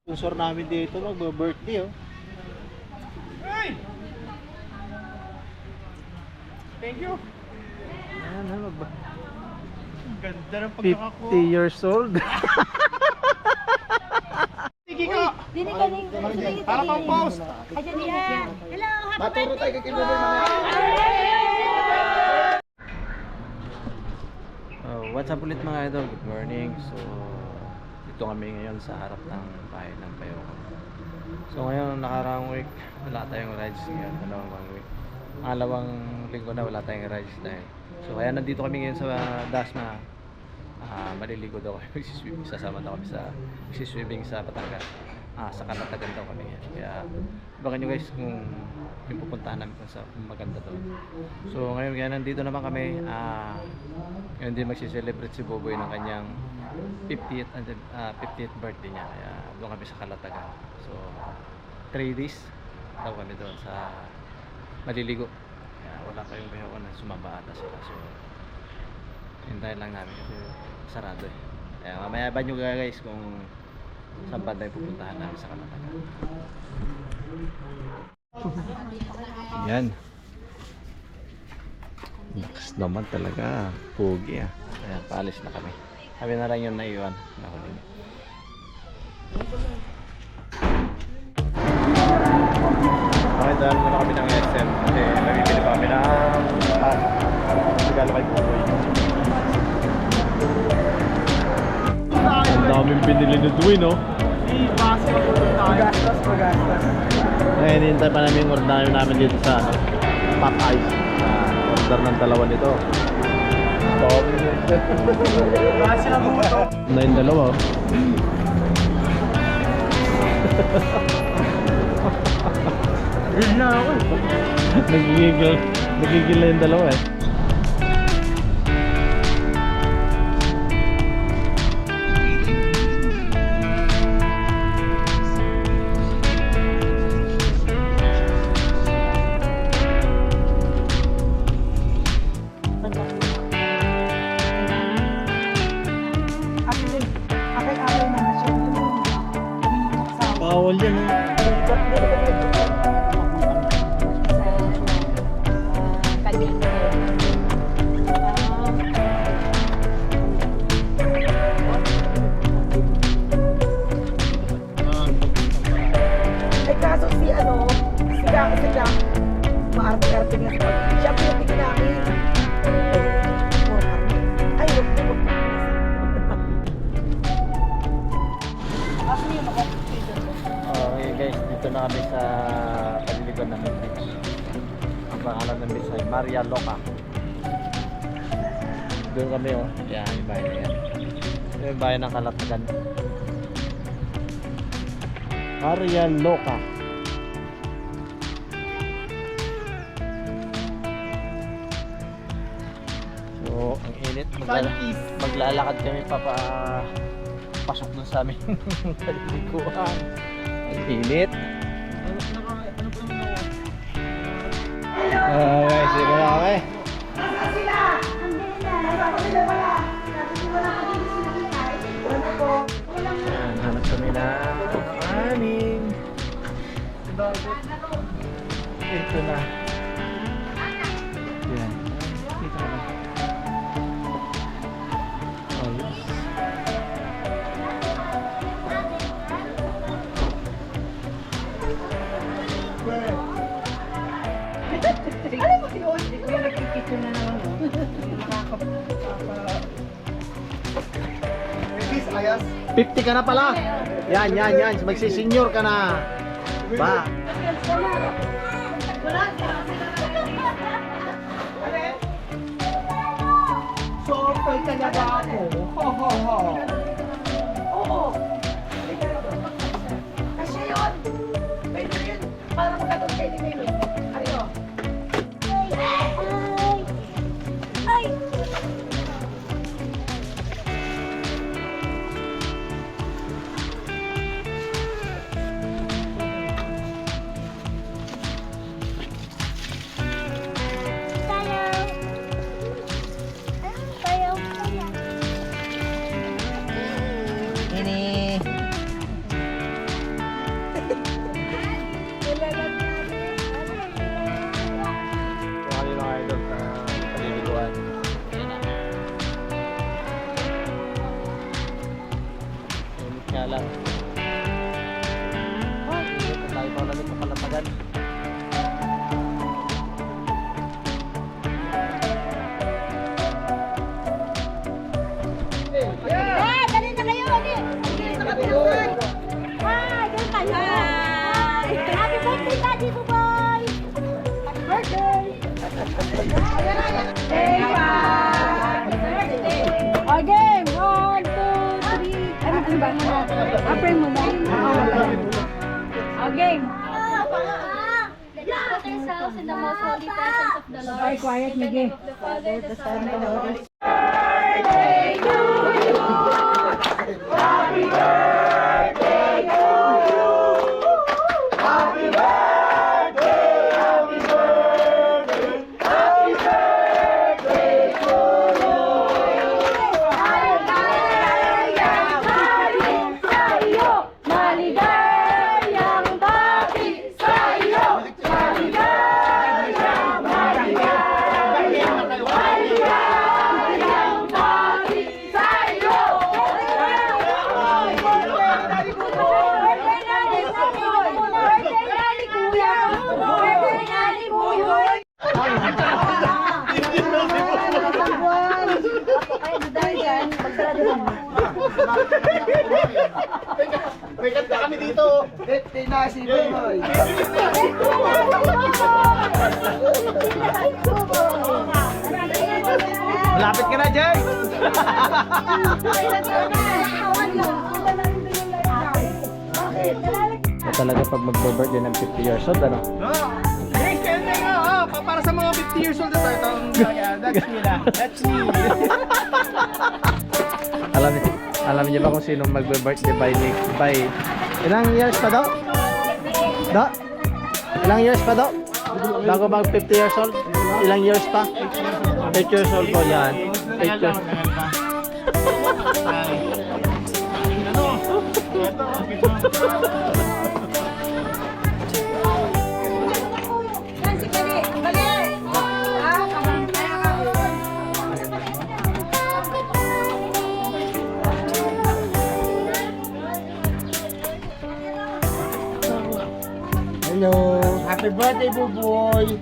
Sponsor namin dito magbe-birthday oh. Ay! Thank you. Ayan, Ang ganda ng 50 pagkakakuha. years old. Sige ka. Dini ka ning. Para pang post. Ayan yan. Hello, happy Maturo tayo kay Kilmer What's up ulit mga idol? Good morning. So, dito kami ngayon sa harap ng bahay ng Payoko. So, ngayon nakaraang week, wala tayong rides ngayon. Dalawang week. Pangalawang linggo na wala tayong rides dahil. So, kaya nandito kami ngayon sa Dasma. Maliligo daw kami. Sasama daw kami sa swimming sa Batangas. Sa Kalatagan daw kami. Kaya, baka nyo guys kung yung pupuntahan namin kung maganda doon. So, ngayon kaya nandito naman kami. Ngayon din magsiselebrate si Boboy ng kanyang 50th birthday niya. Kaya doon kami sa Kalatagan. So 3 days daw kami doon sa maliligo. Kaya wala pa yung bayaw na sumaba ata sila. So hintayin lang namin kasi sarado eh. Kaya mamaya ba nyo guys kung saan ba tayo pupuntahan namin sa Kalatagan. Yan. Next naman talaga. Pugi ah. Ayan, paalis na kami. Kami na lang yung naiwan. Nakunin. Okay, dahil muna kami ng SM. Kasi nabibili pa kami ng regalo kay Pugoy. Ang daming binili na Dwayne, no? Magastos. Ngayon, hinintay pa namin yung order namin dito sa Pop Ice. Order ng dalawa nito. Kasi lang mo ito. Na yung dalawa. Real na ako. Nagigil na yung dalawa eh. Bawal yan eh. Ay kaso si Jack, maarte-arte nga sa siya pinatingin namin. Ay, wag. Okay guys, dito na kami sa paliligan ng beach. Ang pangalan ng beach ay Maria Loca. Doon kami oh. Yan, yung bahay na yan. Ito yung bahay ng Kalatagan. Maria Loca. So, ang init. Maglalakad kami pasok na sa amin. Paliliguan. Ang init. Guys, sige na kami. Ayan, hanap kami na aning. Ito na. Yan. Dito ka na. Ayos. Alam mo yun? May nagkikita na naman. Please, ayas. 50 ka na pala. Yan. Magsisenior ka na. Ba? So, talaga ako. Ho. Oo. Kasi yun. Pwede yun. Para magkatong kayo ni Mimi. Ariyo. Ini dyan. Dali na kayo. Dali na kayo. Hi, dali kayo. Hi. Happy birthday, Daddy Buboy. Happy birthday. Thank you. Happy birthday. Okay, 1, 2, 3. Ano ba? Pray muna. Okay. Let's put ourselves in the most holy presence of the Lord. Ay, quiet, In the Miggy. name of the Father, the Son, and the Holy Spirit. May kanta kami dito. Malapit ka na, Jay! Talaga pag magbe-birthday ng 50 years old, ano? Hey, kaya nga, para sa mga 50 years old na tayo, that's me na. That's me. Alam niyo ba kung sino magbe-birthday by ilang years pa daw? Ilang years pa daw? Bago mag 50 years old? Ilang years pa? 8 years old po yan. 8 years. Hello. Happy birthday, Buboy.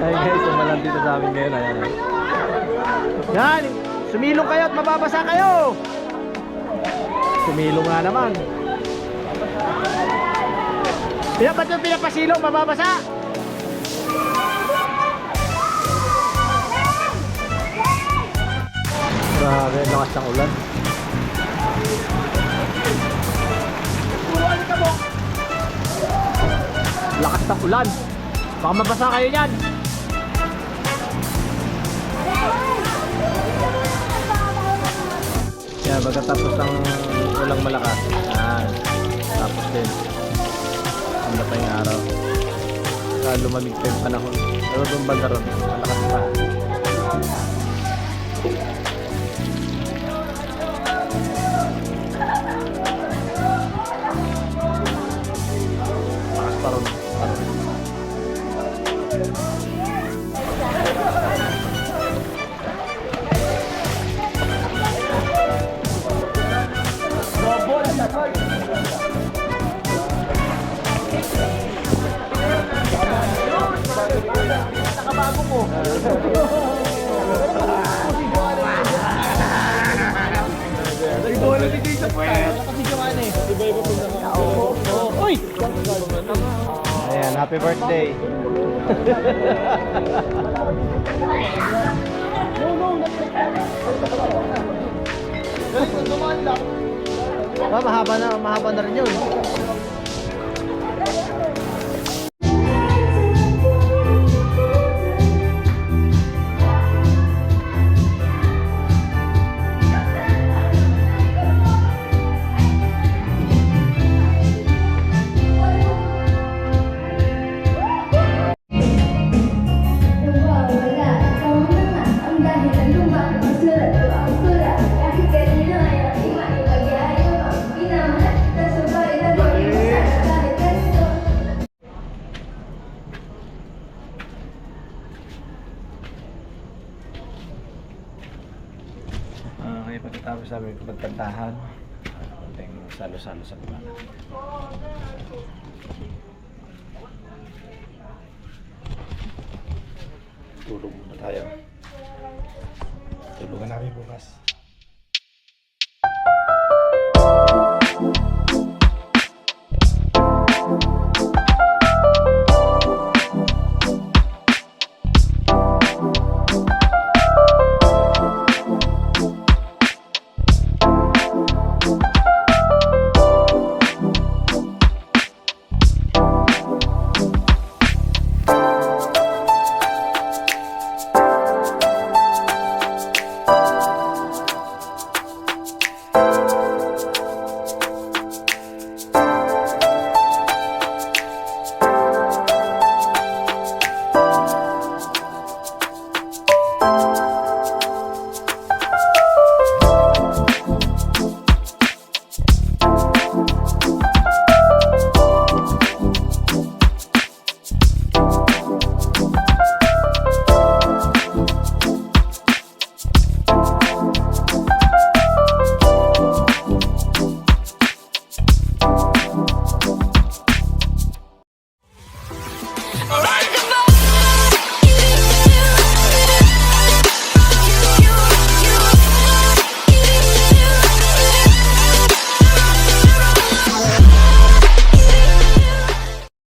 Ay guys, sumalan dito sa amin ngayon. Ayan. Yan! Sumilong kayo at mababasa kayo! Sumilong nga naman. Ba't yung pinapasilong mababasa? Grabe, lakas ng ulan. Lakas ng ulan. Baka mabasa kayo niyan. Kaya pagkatapos ng ulang malakas, yan. Tapos din, ang pa yung araw. Saka lumamig pa yung panahon. Pero doon banda ron, malakas pa. Malakas pa ron. Nakabago mo. Ibola ni Jason. Kasi gawan eh. Iba-iba po na. Uy! Ayan, happy birthday. Galing kung dumaan lang. Mahaba na rin yun. Okay, pagkatapos namin magkantahan, konting salo-salo sa baba. Tulog muna tayo. Tulugan namin bukas.